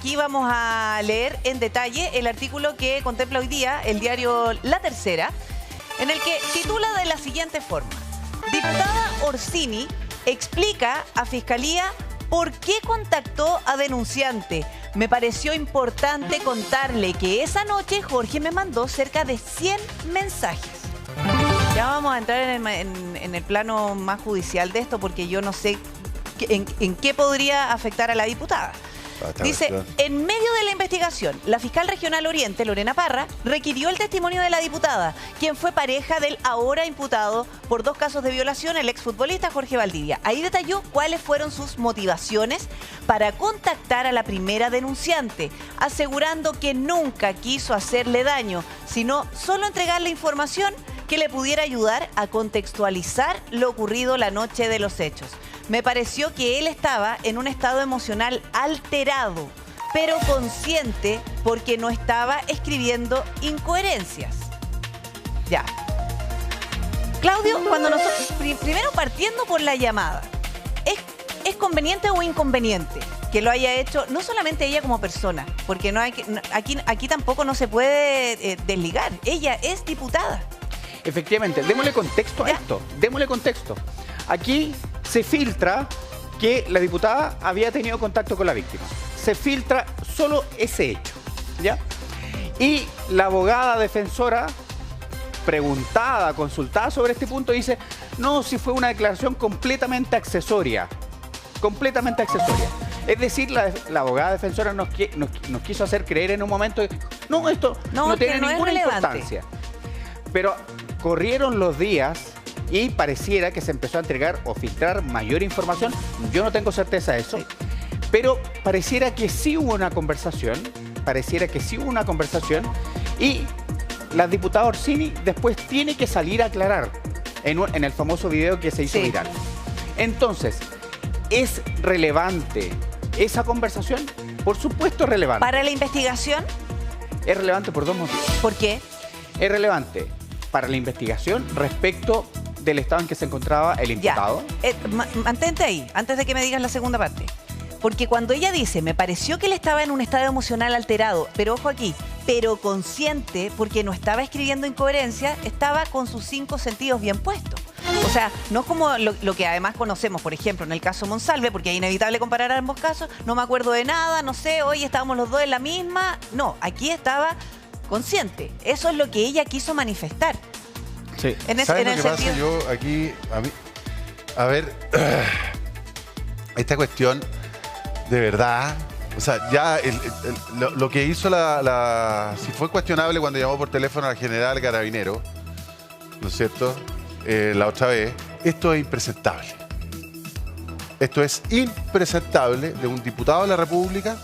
Aquí vamos a leer en detalle el artículo que contempla hoy día el diario La Tercera, en el que titula de la siguiente forma: diputada Orsini explica a Fiscalía por qué contactó a denunciante. Me pareció importante contarle que esa noche Jorge me mandó cerca de 100 mensajes. Ya vamos a entrar en el plano más judicial de esto, porque yo no sé en qué podría afectar a la diputada. Dice, en medio de la investigación, la fiscal regional Oriente, Lorena Parra, requirió el testimonio de la diputada, quien fue pareja del ahora imputado por 2 casos de violación, el exfutbolista Jorge Valdivia. Ahí detalló cuáles fueron sus motivaciones para contactar a la primera denunciante, asegurando que nunca quiso hacerle daño, sino solo entregarle información que le pudiera ayudar a contextualizar lo ocurrido la noche de los hechos. Me pareció que él estaba en un estado emocional alterado, pero consciente, porque no estaba escribiendo incoherencias. Ya. Claudio, cuando nosotros, primero partiendo por la llamada, ¿es conveniente o inconveniente que lo haya hecho no solamente ella como persona? Porque no hay aquí tampoco no se puede desligar. Ella es diputada. Efectivamente, démosle contexto a esto. Démosle contexto. Aquí se filtra que la diputada había tenido contacto con la víctima. Se filtra solo ese hecho, ¿ya? Y la abogada defensora, preguntada, consultada sobre este punto, dice, no, si fue una declaración completamente accesoria. Completamente accesoria. Es decir, la abogada defensora nos quiso hacer creer en un momento que no, esto no tiene ninguna importancia. Pero corrieron los días y pareciera que se empezó a entregar o filtrar mayor información. Yo no tengo certeza de eso, sí, pero pareciera que sí hubo una conversación, y la diputada Orsini después tiene que salir a aclarar en el famoso video que se hizo viral. Entonces, ¿es relevante esa conversación? Por supuesto es relevante. ¿Para la investigación? Es relevante por 2 motivos. ¿Por qué? Es relevante para la investigación respecto del estado en que se encontraba el imputado. Mantente ahí, antes de que me digas la segunda parte. Porque cuando ella dice, me pareció que él estaba en un estado emocional alterado, pero ojo aquí, pero consciente, porque no estaba escribiendo incoherencia, estaba con sus 5 sentidos bien puestos. O sea, no es como lo que además conocemos, por ejemplo, en el caso Monsalve, porque es inevitable comparar ambos casos, no me acuerdo de nada, no sé, hoy estábamos los dos en la misma. No, aquí estaba consciente. Eso es lo que ella quiso manifestar. Sí. ¿Sabes lo que pasa? Yo aquí, a ver, esta cuestión, de verdad, o sea, ya lo que hizo si fue cuestionable cuando llamó por teléfono al general Carabinero, ¿no es cierto?, la otra vez, esto es impresentable. Esto es impresentable de un diputado de la República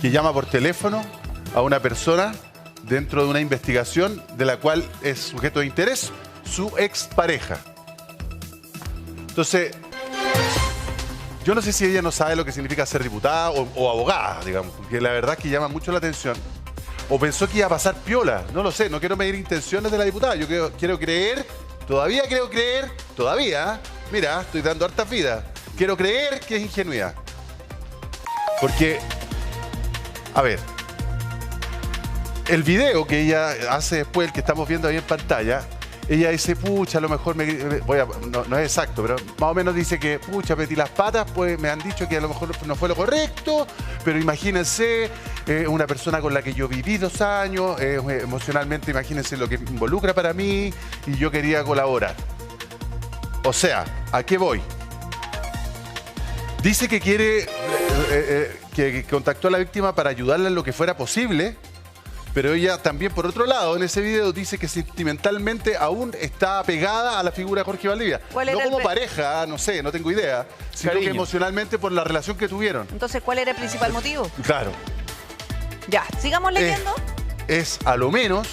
que llama por teléfono a una persona dentro de una investigación de la cual es sujeto de interés su expareja. Entonces, yo no sé si ella no sabe lo que significa ser diputada o abogada, digamos, porque la verdad es que llama mucho la atención. O pensó que iba a pasar piola, no lo sé, no quiero medir intenciones de la diputada. Yo quiero creer, todavía, mira, estoy dando hartas vidas. Quiero creer que es ingenuidad. Porque, a ver, el video que ella hace después, el que estamos viendo ahí en pantalla, ella dice, pucha, a lo mejor no es exacto, pero más o menos dice que, pucha, metí las patas, pues me han dicho que a lo mejor no fue lo correcto, pero imagínense, una persona con la que yo viví 2 años, emocionalmente, imagínense lo que involucra para mí, y yo quería colaborar. O sea, ¿a qué voy? Dice que quiere, que contactó a la víctima para ayudarla en lo que fuera posible, pero ella también, por otro lado, en ese video dice que sentimentalmente aún está apegada a la figura de Jorge Valdivia. No como pareja, no sé, no tengo idea, sino que emocionalmente por la relación que tuvieron. Entonces, ¿cuál era el principal motivo? Claro. Ya, sigamos leyendo. Es a lo menos...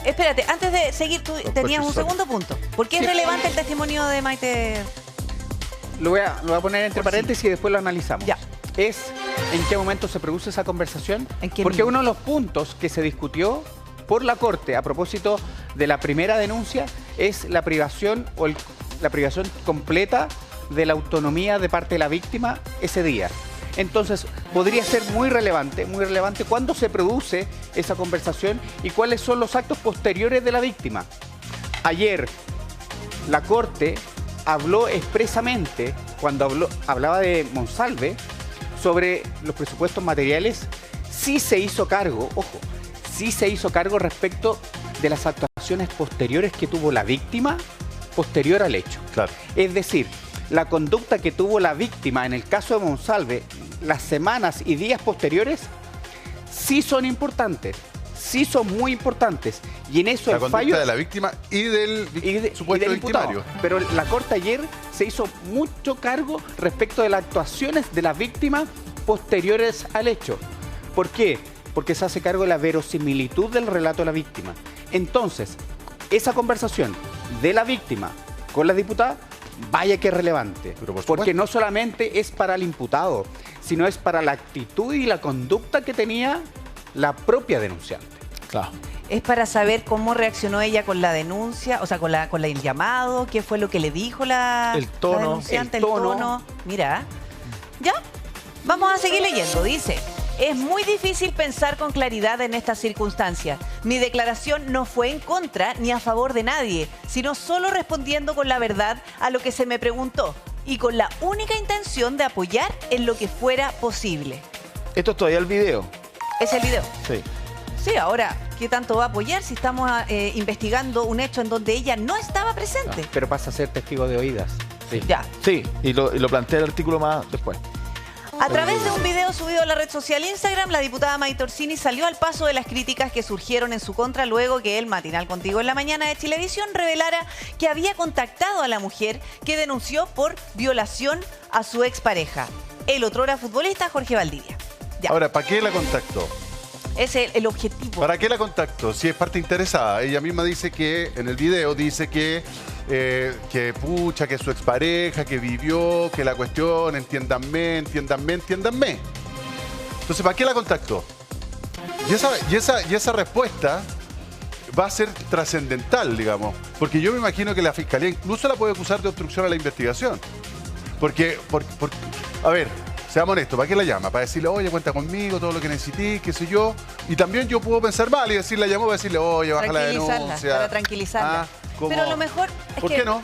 Espérate, antes de seguir, tú tenías un segundo punto. ¿Por qué es relevante el testimonio de Maite? Lo voy a poner entre paréntesis y después lo analizamos. Ya. Es en qué momento se produce esa conversación. Porque uno de los puntos que se discutió por la Corte a propósito de la primera denuncia es la privación la privación completa de la autonomía de parte de la víctima ese día. Entonces, podría ser muy relevante cuándo se produce esa conversación y cuáles son los actos posteriores de la víctima. Ayer, la Corte habló expresamente, cuando hablaba de Monsalve, sobre los presupuestos materiales. Sí se hizo cargo, ojo, sí se hizo cargo respecto de las actuaciones posteriores que tuvo la víctima posterior al hecho. Claro. Es decir, la conducta que tuvo la víctima en el caso de Monsalve, las semanas y días posteriores, sí son importantes, sí son muy importantes. Y en eso la el conducta fallo de la víctima y del supuesto victimario. Pero la Corte ayer se hizo mucho cargo respecto de las actuaciones de la víctima posteriores al hecho. ¿Por qué? Porque se hace cargo de la verosimilitud del relato de la víctima. Entonces, esa conversación de la víctima con la diputada, vaya que es relevante. Porque no solamente es para el imputado, sino es para la actitud y la conducta que tenía la propia denunciante. Claro. Es para saber cómo reaccionó ella con la denuncia, o sea, con el llamado, qué fue lo que le dijo la denunciante, el tono. Mira, ¿ya? Vamos a seguir leyendo. Dice: es muy difícil pensar con claridad en estas circunstancias. Mi declaración no fue en contra ni a favor de nadie, sino solo respondiendo con la verdad a lo que se me preguntó y con la única intención de apoyar en lo que fuera posible. Esto es todavía el video. ¿Es el video? Sí. Sí, ahora, ¿qué tanto va a apoyar si estamos investigando un hecho en donde ella no estaba presente? Pero pasa a ser testigo de oídas. Sí. Ya. Sí, y lo plantea el artículo más después. A través de un video subido a la red social Instagram, la diputada Maite Orsini salió al paso de las críticas que surgieron en su contra luego que el Matinal Contigo en la Mañana de Chilevisión revelara que había contactado a la mujer que denunció por violación a su expareja, el otrora futbolista Jorge Valdivia. Ya. Ahora, ¿para qué la contactó? Es el objetivo. ¿Para qué la contactó? Si es parte interesada. Ella misma dice que, en el video, dice que pucha, que su expareja, que vivió, que la cuestión, entiéndanme. Entonces, ¿para qué la contactó? Y esa respuesta va a ser trascendental, digamos. Porque yo me imagino que la Fiscalía incluso la puede acusar de obstrucción a la investigación. Porque a ver, seamos honestos, ¿para qué la llama? Para decirle, oye, cuenta conmigo, todo lo que necesites, qué sé yo. Y también yo puedo pensar mal y decirle, la llamo para decirle, oye, baja la denuncia. Para tranquilizarla. Pero a lo mejor es ¿por qué no?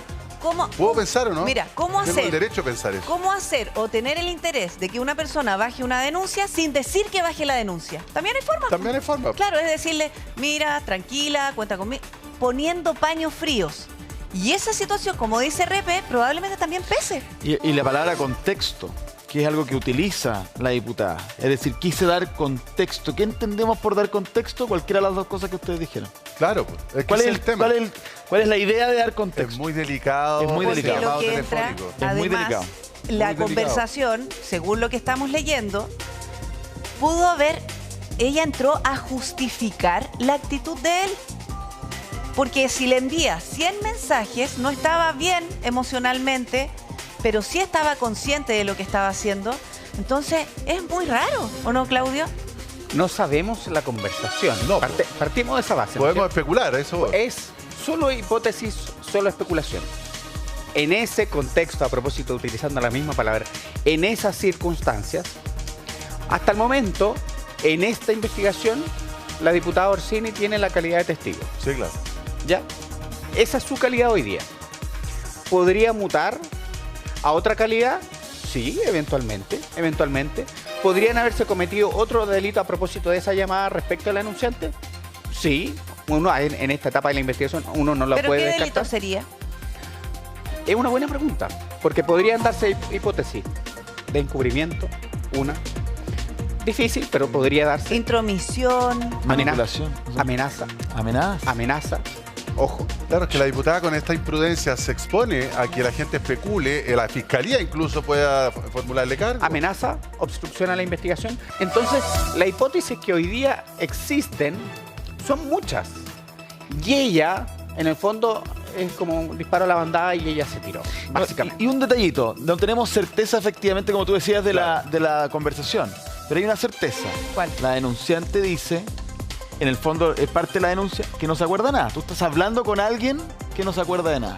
¿Puedo pensar o no? Mira, ¿cómo hacer? Tengo el derecho a pensar eso. ¿Cómo hacer o tener el interés de que una persona baje una denuncia sin decir que baje la denuncia? También hay forma. También hay forma. Claro, es decirle, mira, tranquila, cuenta conmigo, poniendo paños fríos. Y esa situación, como dice Repe, probablemente también pese. Y la palabra contexto, que es algo que utiliza la diputada. Es decir, quise dar contexto. ¿Qué entendemos por dar contexto? Cualquiera de las dos cosas que ustedes dijeron. Claro, pues. Es que ¿cuál es el tema? ¿Cuál es la idea de dar contexto? Es muy delicado. Es muy delicado. Lo que entra, es además, muy delicado. La conversación, según lo que estamos leyendo, pudo haber... Ella entró a justificar la actitud de él. Porque si le envía 100 mensajes, no estaba bien emocionalmente, pero sí estaba consciente de lo que estaba haciendo. Entonces, es muy raro, ¿o no, Claudio? No sabemos la conversación. No, partimos de esa base. Podemos especular, eso. Es solo hipótesis, solo especulación. En ese contexto, a propósito, utilizando la misma palabra, en esas circunstancias, hasta el momento, en esta investigación, la diputada Orsini tiene la calidad de testigo. Sí, claro. ¿Ya? Esa es su calidad hoy día. ¿Podría mutar a otra calidad? Sí, eventualmente. ¿Podrían haberse cometido otro delito a propósito de esa llamada respecto al anunciante? Sí. Uno, en esta etapa de la investigación, uno no lo puede descartar. ¿Pero qué delito sería? Es una buena pregunta, porque podrían darse hipótesis de encubrimiento, una. Difícil, pero podría darse. Intromisión. Manipulación. Amenaza. Ojo. Claro, es que la diputada con esta imprudencia se expone a que la gente especule, la fiscalía incluso pueda formularle cargo. Amenaza, obstrucción a la investigación. Entonces, las hipótesis que hoy día existen son muchas. Y ella, en el fondo, es como un disparo a la bandada y ella se tiró, básicamente. Y un detallito, no tenemos certeza efectivamente, como tú decías, de la conversación. Pero hay una certeza. ¿Cuál? La denunciante dice... En el fondo, es parte de la denuncia que no se acuerda nada. Tú estás hablando con alguien que no se acuerda de nada.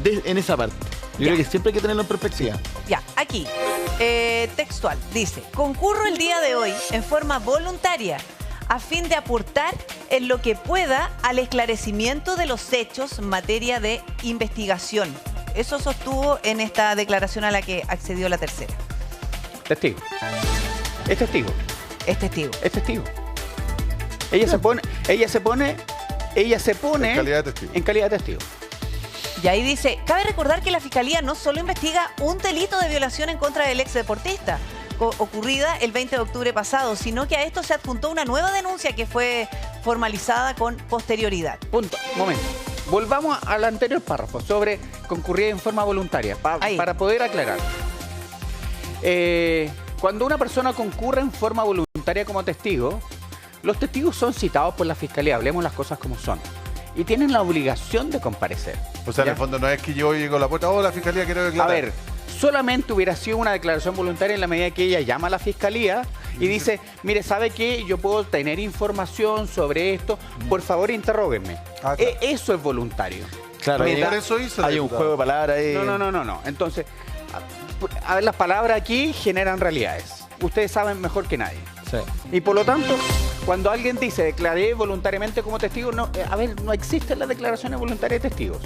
En esa parte. Yo creo que siempre hay que tenerlo en perspectiva. Ya, aquí, textual, dice, concurro el día de hoy en forma voluntaria a fin de aportar en lo que pueda al esclarecimiento de los hechos en materia de investigación. Eso sostuvo en esta declaración a la que accedió la tercera. Testigo. Es testigo. Es testigo. Es testigo. Ella se pone En calidad de testigo. En calidad de testigo. Y ahí dice, cabe recordar que la Fiscalía no solo investiga un delito de violación en contra del ex deportista, ocurrida el 20 de octubre pasado, sino que a esto se adjuntó una nueva denuncia que fue formalizada con posterioridad. Punto. Momento. Volvamos al anterior párrafo sobre concurrir en forma voluntaria, para poder aclarar. Cuando una persona concurre en forma voluntaria como testigo, los testigos son citados por la Fiscalía, hablemos las cosas como son, y tienen la obligación de comparecer. O sea, ¿ya? en el fondo no es que yo llego a la puerta, la Fiscalía quiere declarar. A ver, solamente hubiera sido una declaración voluntaria en la medida que ella llama a la Fiscalía y dice, mire, ¿sabe qué? Yo puedo tener información sobre esto, por favor interróguenme. Claro. Eso es voluntario. Claro, Por eso hizo la hay un diputada. juego de palabras ahí. No. Entonces, a ver, las palabras aquí generan realidades. Ustedes saben mejor que nadie. Sí. Y por lo tanto, cuando alguien dice declaré voluntariamente como testigo, no existen las declaraciones voluntarias de testigos.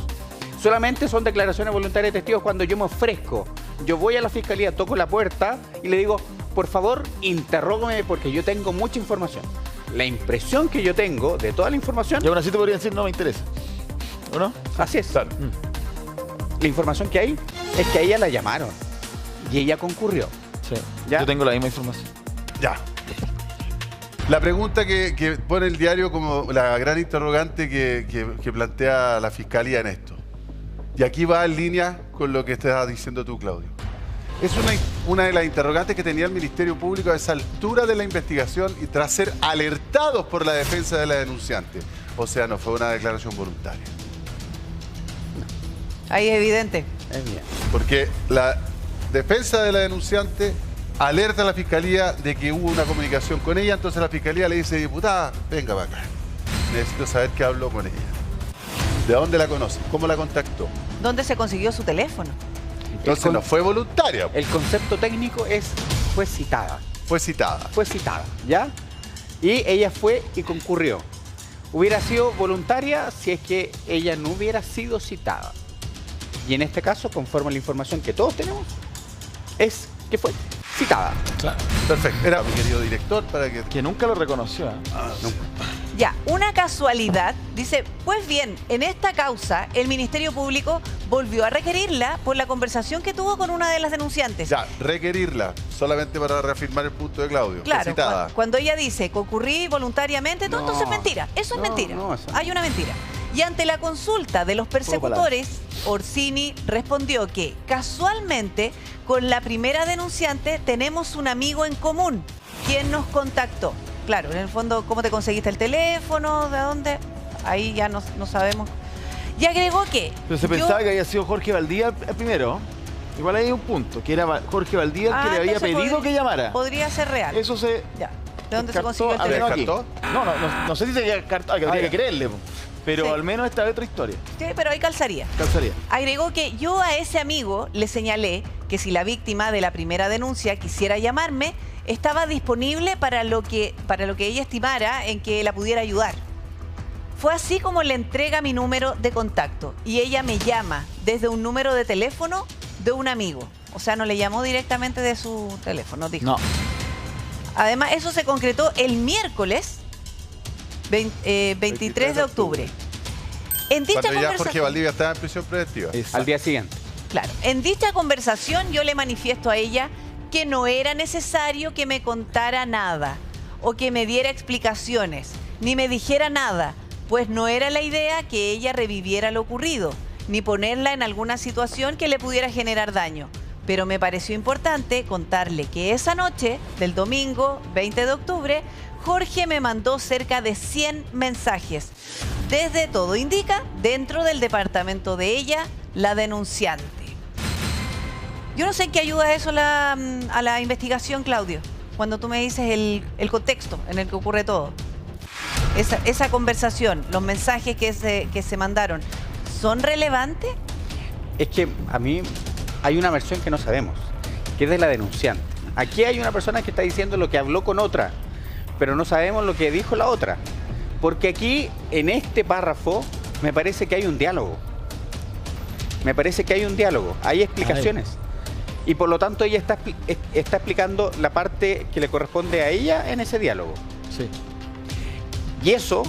Solamente son declaraciones voluntarias de testigos cuando yo me ofrezco. Yo voy a la Fiscalía, toco la puerta y le digo, por favor, interrógame porque yo tengo mucha información. La impresión que yo tengo de toda la información... Y aún así te podrían decir, no me interesa. ¿O no? Así es. Claro. La información que hay es que a ella la llamaron y ella concurrió. Sí. ¿Ya? Yo tengo la misma información. Ya. La pregunta que pone el diario como la gran interrogante que plantea la Fiscalía en esto. Y aquí va en línea con lo que estás diciendo tú, Claudio. Es una de las interrogantes que tenía el Ministerio Público a esa altura de la investigación y tras ser alertados por la defensa de la denunciante. O sea, no fue una declaración voluntaria. Ahí es evidente. Es bien. Porque la defensa de la denunciante alerta a la Fiscalía de que hubo una comunicación con ella, entonces la Fiscalía le dice, diputada, venga para acá. Necesito saber qué habló con ella. ¿De dónde la conoce? ¿Cómo la contactó? ¿Dónde se consiguió su teléfono? Entonces no fue voluntaria. El concepto técnico fue citada. Fue citada. Fue citada, ¿ya? Y ella fue y concurrió. Hubiera sido voluntaria si es que ella no hubiera sido citada. Y en este caso, conforme a la información que todos tenemos, es que fue citada. Claro. Perfecto. Era mi querido director para que... Que nunca lo reconoció. nunca. Ya, una casualidad, dice, pues bien, en esta causa el Ministerio Público volvió a requerirla por la conversación que tuvo con una de las denunciantes. Ya, requerirla, solamente para reafirmar el punto de Claudio. Claro, Fue citada. cuando ella dice concurrí voluntariamente, No, entonces es mentira. Eso es no, mentira. no, eso no. Hay una mentira. Y ante la consulta de los persecutores, Orsini respondió que casualmente con la primera denunciante tenemos un amigo en común, quien nos contactó. Claro, en el fondo, ¿cómo te conseguiste el teléfono? ¿De dónde? Ahí ya no sabemos. Y agregó que... Pero se pensaba que había sido Jorge Valdía el primero. Igual hay un punto, que era Jorge Valdía el que le había entonces pedido que llamara. Podría ser real. Eso se... Ya. ¿De dónde se descartó, consiguió el al menos teléfono? aquí. ¿Descartó? No sé si se descartó, que habría que creerle. Pero Sí. al menos esta vez otra historia. Sí, pero ahí calzaría. Calzaría. Agregó que yo a ese amigo le señalé que si la víctima de la primera denuncia quisiera llamarme, estaba disponible para lo que ella estimara en que la pudiera ayudar. Fue así como le entrega mi número de contacto y ella me llama desde un número de teléfono de un amigo. O sea, no le llamó directamente de su teléfono, dijo. No. Además, eso se concretó el miércoles 23 de octubre. En dicha Cuando ya Jorge conversación... Valdivia estaba en prisión preventiva. Al día siguiente. Claro, en dicha conversación yo le manifiesto a ella que no era necesario que me contara nada o que me diera explicaciones, ni me dijera nada, pues no era la idea que ella reviviera lo ocurrido, ni ponerla en alguna situación que le pudiera generar daño. Pero me pareció importante contarle que esa noche del domingo 20 de octubre, Jorge me mandó cerca de 100 mensajes. Desde todo indica, dentro del departamento de ella, la denunciante. Yo no sé en qué ayuda eso a la investigación, Claudio, cuando tú me dices el contexto en el que ocurre todo. Esa conversación, los mensajes que se mandaron, ¿son relevantes? Es que a mí hay una versión que no sabemos. que es de la denunciante. Aquí hay una persona que está diciendo lo que habló con otra, pero no sabemos lo que dijo la otra. Porque aquí, en este párrafo, me parece que hay un diálogo. Me parece que hay un diálogo, hay explicaciones. Y por lo tanto ella está explicando la parte que le corresponde a ella en ese diálogo. Sí. Y eso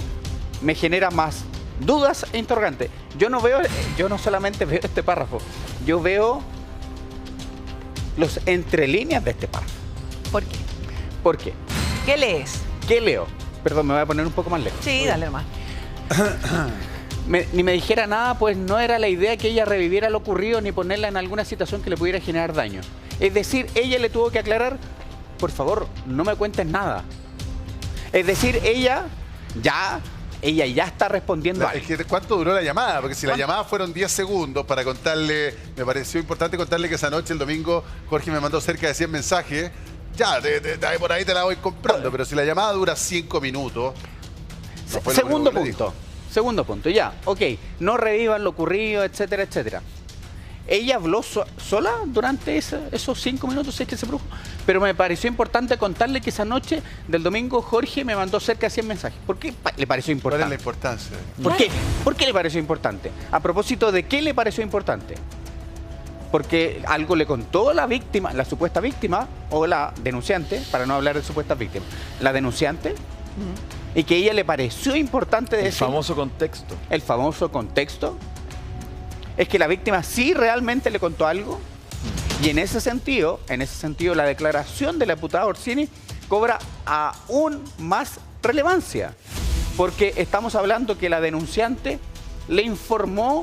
me genera más dudas e interrogantes. Yo no solamente veo este párrafo, yo veo los entre líneas de este párrafo. ¿Por qué? ¿Por qué? ¿Qué lees? ¿Qué leo? Perdón, me voy a poner un poco más lejos. Sí, dale nomás. Ni me dijera nada, pues no era la idea que ella reviviera lo ocurrido ni ponerla en alguna situación que le pudiera generar daño. Es decir, ella le tuvo que aclarar, por favor, no me cuentes nada. Es decir, ella ya está respondiendo algo. Es que, ¿cuánto duró la llamada? Porque si la llamada fueron 10 segundos para contarle, me pareció importante contarle que esa noche, el domingo, Jorge me mandó cerca de 100 mensajes. Ya, por ahí te la voy comprando, pero si la llamada dura 5 minutos... No Segundo punto, ya, ok, no revivan lo ocurrido, etcétera, etcétera. Ella habló sola durante esos 5 minutos, si es que se produjo, pero me pareció importante contarle que esa noche del domingo Jorge me mandó cerca de 100 mensajes. ¿Por qué le pareció importante? ¿Cuál es la importancia? ¿Por qué? ¿Por qué le pareció importante? A propósito de qué le pareció importante. Porque algo le contó la víctima, la supuesta víctima o la denunciante, para no hablar de supuestas víctimas, la denunciante, y que a ella le pareció importante decir... El famoso contexto. El famoso contexto. Es que la víctima sí realmente le contó algo. Y en ese sentido, la declaración de la diputada Orsini cobra aún más relevancia. Porque estamos hablando que la denunciante le informó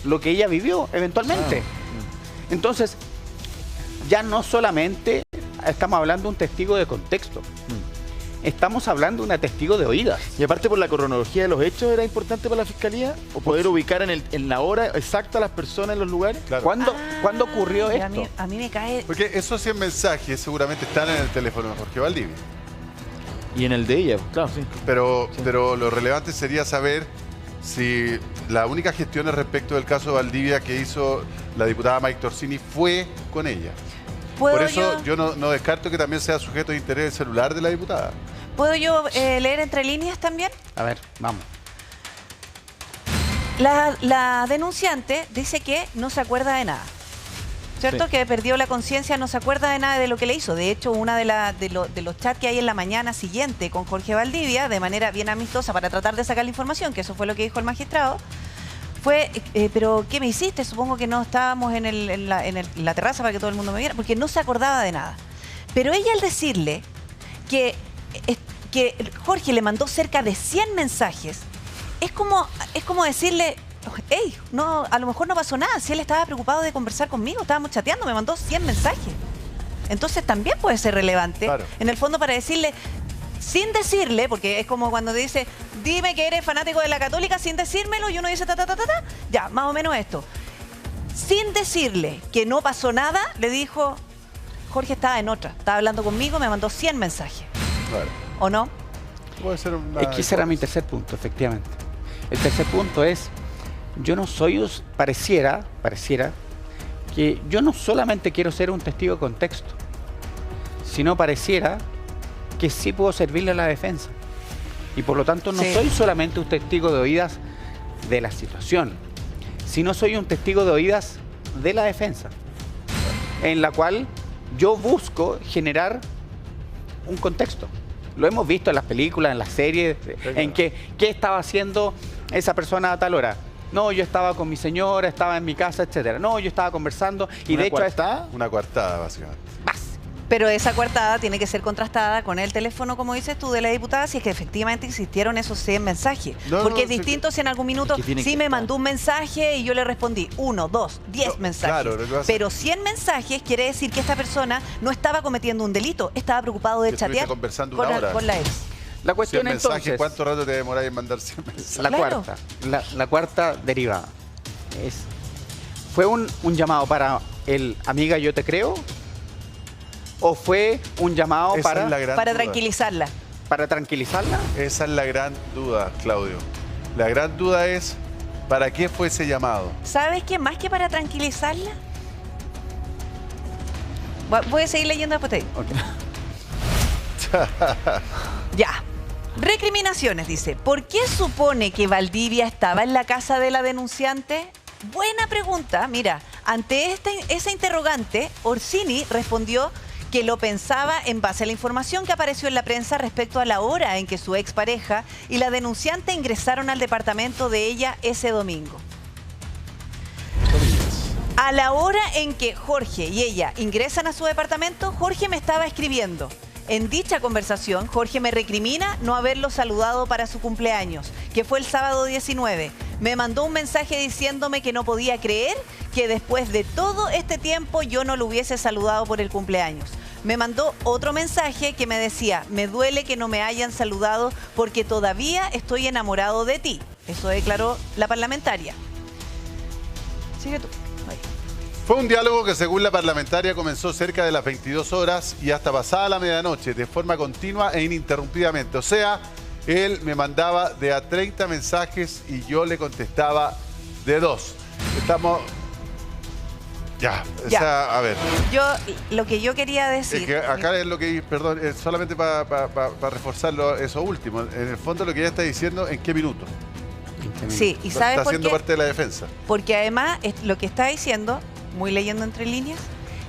lo que ella vivió eventualmente. Entonces, ya no solamente estamos hablando de un testigo de contexto. Estamos hablando de una testigo de oídas. Y aparte, por la cronología de los hechos, ¿era importante para la Fiscalía? ¿O poder ubicar en la hora exacta a las personas en los lugares? Claro. ¿Cuándo ocurrió esto? A mí me cae... Porque esos 100 mensajes seguramente están en el teléfono de Jorge Valdivia. Y en el de ella, claro, sí. Pero lo relevante sería saber si la única gestión respecto del caso de Valdivia que hizo la diputada Maite Orsini fue con ella. Por eso yo no descarto que también sea sujeto de interés el celular de la diputada. ¿Puedo yo leer entre líneas también? A ver, vamos. La denunciante dice que no se acuerda de nada. ¿Cierto? Sí. Que perdió la conciencia, no se acuerda de nada de lo que le hizo. De hecho, una de los chats que hay en la mañana siguiente con Jorge Valdivia, de manera bien amistosa para tratar de sacar la información, que eso fue lo que dijo el magistrado, fue, pero ¿qué me hiciste? Supongo que no estábamos en la terraza para que todo el mundo me viera, porque no se acordaba de nada. Pero ella, al decirle que Jorge le mandó cerca de 100 mensajes, es como decirle, hey, no, a lo mejor no pasó nada, si él estaba preocupado de conversar conmigo, estábamos chateando, me mandó 100 mensajes. Entonces también puede ser relevante, claro, en el fondo, para decirle, sin decirle, porque es como cuando dice, dime que eres fanático de la Católica sin decírmelo, y uno dice ya, más o menos esto. Sin decirle que no pasó nada, le dijo, Jorge estaba en otra, estaba hablando conmigo, me mandó 100 mensajes. Claro. ¿O no? Puede ser una... Es que ese era mi tercer punto, efectivamente. El tercer punto es, yo no soy, pareciera que yo no solamente quiero ser un testigo de contexto, sino pareciera que sí puedo servirle a la defensa. Y por lo tanto no soy solamente un testigo de oídas de la situación, sino soy un testigo de oídas de la defensa, en la cual yo busco generar un contexto. Lo hemos visto en las películas, en las series, en que ¿qué estaba haciendo esa persona a tal hora? No, yo estaba con mi señora, estaba en mi casa, etcétera. No, yo estaba conversando y de hecho está una coartada, básicamente. Pero esa coartada tiene que ser contrastada con el teléfono, como dices tú, de la diputada, si es que efectivamente existieron esos 100 mensajes. Porque es distinto si en algún minuto sí me mandó un mensaje y yo le respondí 1, 2, 10 mensajes. Claro, pero 100 mensajes quiere decir que esta persona no estaba cometiendo un delito, estaba preocupado de chatear con la ex. La cuestión entonces, ¿cuánto rato te demoráis en mandar 100 mensajes? La cuarta derivada fue un llamado para el amiga yo te creo, o fue un llamado para tranquilizarla. ¿Para tranquilizarla? Esa es la gran duda, Claudio. La gran duda es, ¿para qué fue ese llamado? ¿Sabes qué? Más que para tranquilizarla, Voy a seguir leyendo después te digo. Okay. Ya. Recriminaciones, dice. ¿Por qué supone que Valdivia estaba en la casa de la denunciante? Buena pregunta. Mira, ante esa interrogante, Orsini respondió que lo pensaba en base a la información que apareció en la prensa respecto a la hora en que su expareja y la denunciante ingresaron al departamento de ella ese domingo. A la hora en que Jorge y ella ingresan a su departamento, Jorge me estaba escribiendo. En dicha conversación, Jorge me recrimina no haberlo saludado para su cumpleaños, que fue el sábado 19. Me mandó un mensaje diciéndome que no podía creer que después de todo este tiempo yo no lo hubiese saludado por el cumpleaños. Me mandó otro mensaje que me decía, me duele que no me hayan saludado porque todavía estoy enamorado de ti. Eso declaró la parlamentaria. Sigue tú. Ahí. Fue un diálogo que según la parlamentaria comenzó cerca de las 22 horas y hasta pasada la medianoche, de forma continua e ininterrumpidamente. O sea, él me mandaba de a 30 mensajes y yo le contestaba de 2. Estamos... Ya, o sea, a ver. Lo que yo quería decir... Es que acá es lo que... Perdón, es solamente para reforzarlo eso último. En el fondo lo que ella está diciendo, ¿en qué minuto? Sí, y ¿sabe está por qué? siendo parte de la defensa. Porque además lo que está diciendo, muy leyendo entre líneas,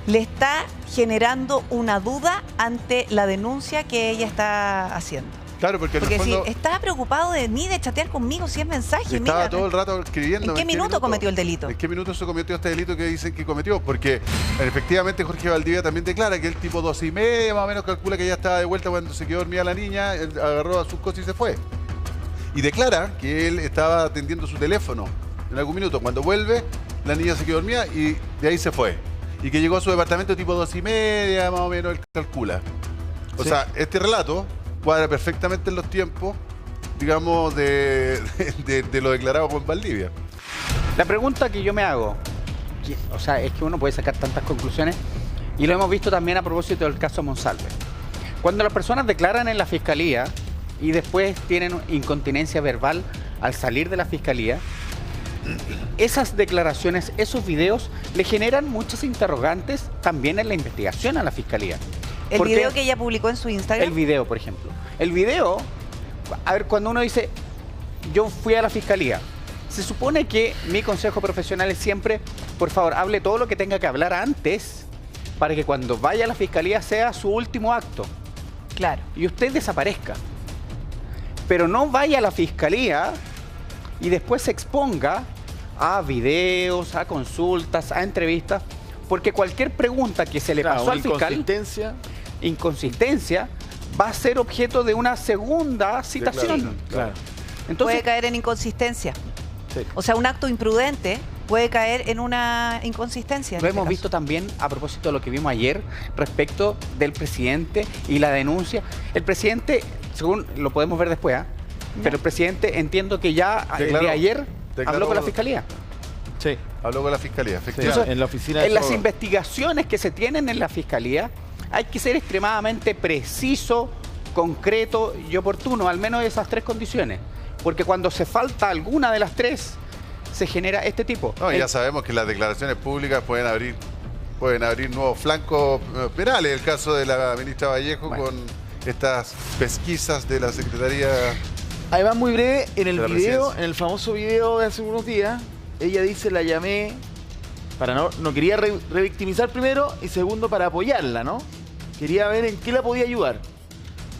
le está generando una duda ante la denuncia que ella está haciendo. Claro, porque en el fondo, si estaba preocupado de mí, de chatear conmigo, si es mensaje, estaba mira, todo el rato escribiendo. ¿En qué minuto cometió el delito? ¿En qué minuto se cometió este delito que dicen que cometió? Porque efectivamente Jorge Valdivia también declara que el tipo 12:30 más o menos calcula que ya estaba de vuelta cuando se quedó dormida la niña, él agarró a sus cosas y se fue. Y declara que él estaba atendiendo su teléfono en algún minuto. Cuando vuelve, la niña se quedó dormida y de ahí se fue. Y que llegó a su departamento tipo 2:30, más o menos, él calcula. O sea, este relato cuadra perfectamente en los tiempos, digamos, de lo declarado con Valdivia. La pregunta que yo me hago, o sea, es que uno puede sacar tantas conclusiones, y lo hemos visto también a propósito del caso Monsalve. Cuando las personas declaran en la fiscalía y después tienen incontinencia verbal al salir de la fiscalía, esas declaraciones, esos videos, le generan muchas interrogantes también en la investigación a la fiscalía. El video que ella publicó en su Instagram. El video, por ejemplo. El video, a ver, cuando uno dice, yo fui a la fiscalía, se supone que mi consejo profesional es siempre, por favor, hable todo lo que tenga que hablar antes, para que cuando vaya a la fiscalía sea su último acto. Claro. Y usted desaparezca. Pero no vaya a la fiscalía y después se exponga a videos, a consultas, a entrevistas, porque cualquier pregunta que se le pasó al fiscal, inconsistencia, va a ser objeto de una segunda citación. Sí, claro. Entonces, puede caer en inconsistencia. Sí. O sea, un acto imprudente puede caer en una inconsistencia. Lo hemos visto también a propósito de lo que vimos ayer respecto del presidente y la denuncia. El presidente, según lo podemos ver después, pero el presidente entiendo que ya el día de ayer habló con la fiscalía. Sí, habló con la fiscalía, efectivamente. Entonces, en la oficina en las investigaciones que se tienen en la fiscalía hay que ser extremadamente preciso, concreto y oportuno, al menos esas 3 condiciones. Porque cuando se falta alguna de las 3, se genera este tipo. No, ya sabemos que las declaraciones públicas pueden abrir nuevos flancos penales. El caso de la ministra Vallejo con estas pesquisas de la Secretaría. Además, muy breve, en el de la video, Presidencia. en el famoso video de hace unos días, ella dice, la llamé para no quería revictimizar primero y segundo para apoyarla, ¿no? Quería ver en qué la podía ayudar.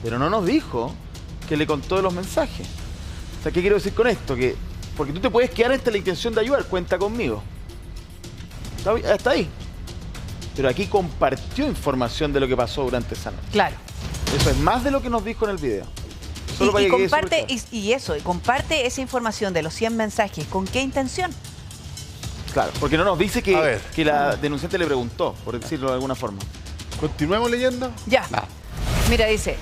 Pero no nos dijo que le contó de los mensajes. O sea, ¿qué quiero decir con esto? Que porque tú te puedes quedar ante la intención de ayudar, cuenta conmigo. Hasta ahí. Pero aquí compartió información de lo que pasó durante esa noche. Claro. Eso es más de lo que nos dijo en el video. Y comparte, y comparte esa información de los 100 mensajes. ¿Con qué intención? Claro, porque no nos dice que la denunciante le preguntó, por decirlo de alguna forma. Continuemos leyendo. Ya. Mira, dice,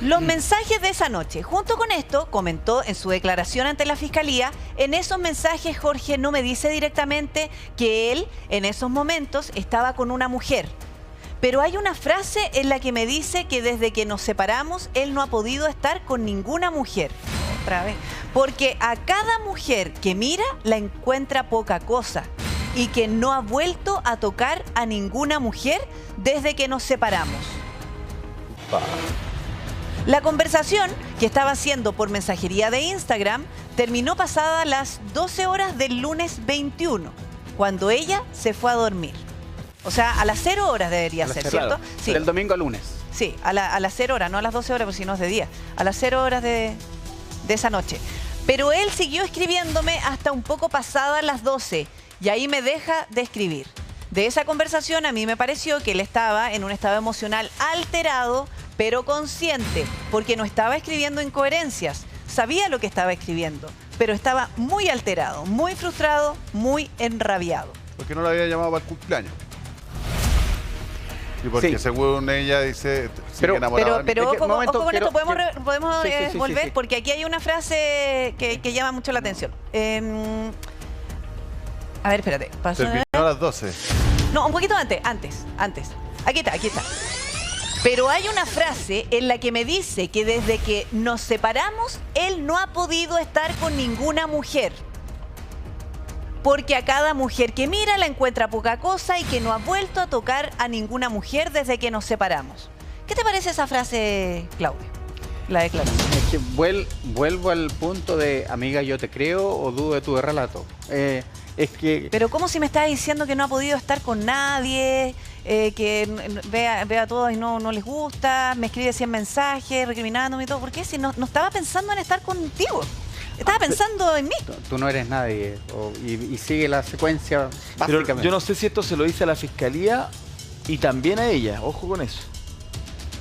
los mensajes de esa noche. Junto con esto, comentó en su declaración ante la fiscalía, en esos mensajes Jorge no me dice directamente que él en esos momentos estaba con una mujer. Pero hay una frase en la que me dice que desde que nos separamos, él no ha podido estar con ninguna mujer. Otra vez. Porque a cada mujer que mira, la encuentra poca cosa. y que no ha vuelto a tocar a ninguna mujer desde que nos separamos. La conversación, que estaba haciendo por mensajería de Instagram, terminó pasadas las 12 horas del lunes 21, cuando ella se fue a dormir. O sea, a las 0 horas debería ser, ¿cierto? Sí. Del domingo al lunes. Sí, a las 0 horas, no a las 12 horas, porque si no es de día. A las 0 horas de esa noche. Pero él siguió escribiéndome hasta un poco pasadas las 12 y ahí me deja de escribir. De esa conversación a mí me pareció que él estaba en un estado emocional alterado, pero consciente, porque no estaba escribiendo incoherencias. Sabía lo que estaba escribiendo, pero estaba muy alterado, muy frustrado, muy enrabiado. Porque no la había llamado para el cumpleaños. Y porque según ella dice, pero ojo con esto, podemos volver, porque aquí hay una frase que llama mucho la atención. A ver, espérate. Terminó a las 12. No, un poquito antes. Aquí está. Pero hay una frase en la que me dice que desde que nos separamos, él no ha podido estar con ninguna mujer. Porque a cada mujer que mira la encuentra poca cosa y que no ha vuelto a tocar a ninguna mujer desde que nos separamos. ¿Qué te parece esa frase, Claudio? La declaración. Es que vuelvo al punto de, amiga, yo te creo o dudo de tu relato. Es que... Pero ¿cómo si me estás diciendo que no ha podido estar con nadie, que ve a todos y no les gusta, me escribe 100 mensajes recriminándome y todo? ¿Por qué? Si no estaba pensando en estar contigo. Estaba pensando en mí. Tú no eres nadie y sigue la secuencia básicamente. Pero yo no sé si esto se lo dice a la fiscalía y también a ella. Ojo con eso.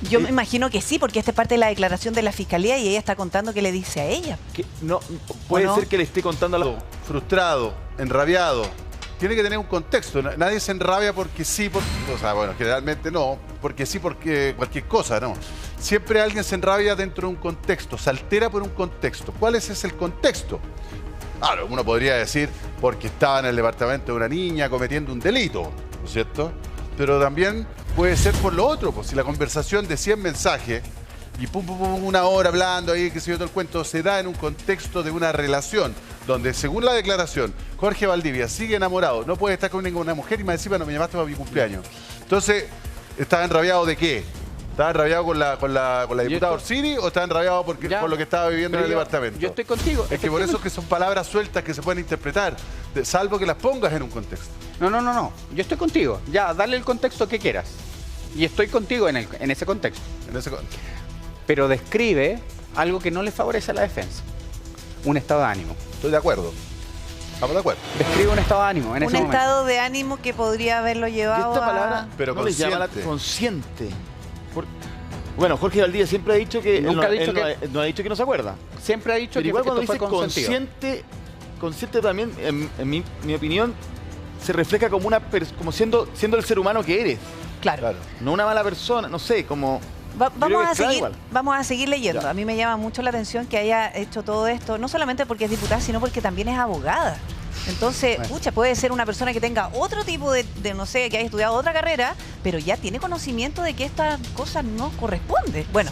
Yo me imagino que sí, porque esta es parte de la declaración de la fiscalía y ella está contando qué le dice a ella. Que no, puede ser que le esté contando a la... Frustrado, enrabiado. Tiene que tener un contexto. Nadie se enrabia porque sí, o sea, bueno, generalmente no, porque sí, porque cualquier cosa, no. Siempre alguien se enrabia dentro de un contexto, se altera por un contexto. ¿Cuál es ese el contexto? Claro, uno podría decir porque estaba en el departamento de una niña cometiendo un delito, ¿no es cierto? Pero también puede ser por lo otro, pues si la conversación de 100 mensajes y una hora hablando ahí, que se dio todo el cuento, se da en un contexto de una relación donde, según la declaración, Jorge Valdivia sigue enamorado, no puede estar con ninguna mujer y más encima no me llamaste para mi cumpleaños. Entonces, ¿estaba enrabiado de qué? ¿Estaba enrabiado con la diputada Orsini o estaba enrabiado por lo que estaba viviendo en el departamento? Yo estoy contigo. Es que por eso es que son palabras sueltas que se pueden interpretar, salvo que las pongas en un contexto. No. Yo estoy contigo. Ya, dale el contexto que quieras. Y estoy contigo en ese contexto. Pero describe algo que no le favorece a la defensa. Un estado de ánimo. Estoy de acuerdo. Estamos de acuerdo. Describe un estado de ánimo en ese momento. Un estado de ánimo que podría haberlo llevado esta palabra, pero no les llama la consciente. Bueno, Jorge Valdivia siempre ha dicho que... Nunca ha dicho no ha dicho que no se acuerda. Siempre ha dicho pero que igual cuando esto dice fue consentido. consciente también, en mi opinión, se refleja como como siendo el ser humano que eres. Claro. No una mala persona, no sé, como... Vamos a seguir leyendo. Ya. A mí me llama mucho la atención que haya hecho todo esto, no solamente porque es diputada, sino porque también es abogada. Entonces, puede ser una persona que tenga otro tipo de, no sé, que haya estudiado otra carrera, pero ya tiene conocimiento de que esta cosa no corresponde. Bueno.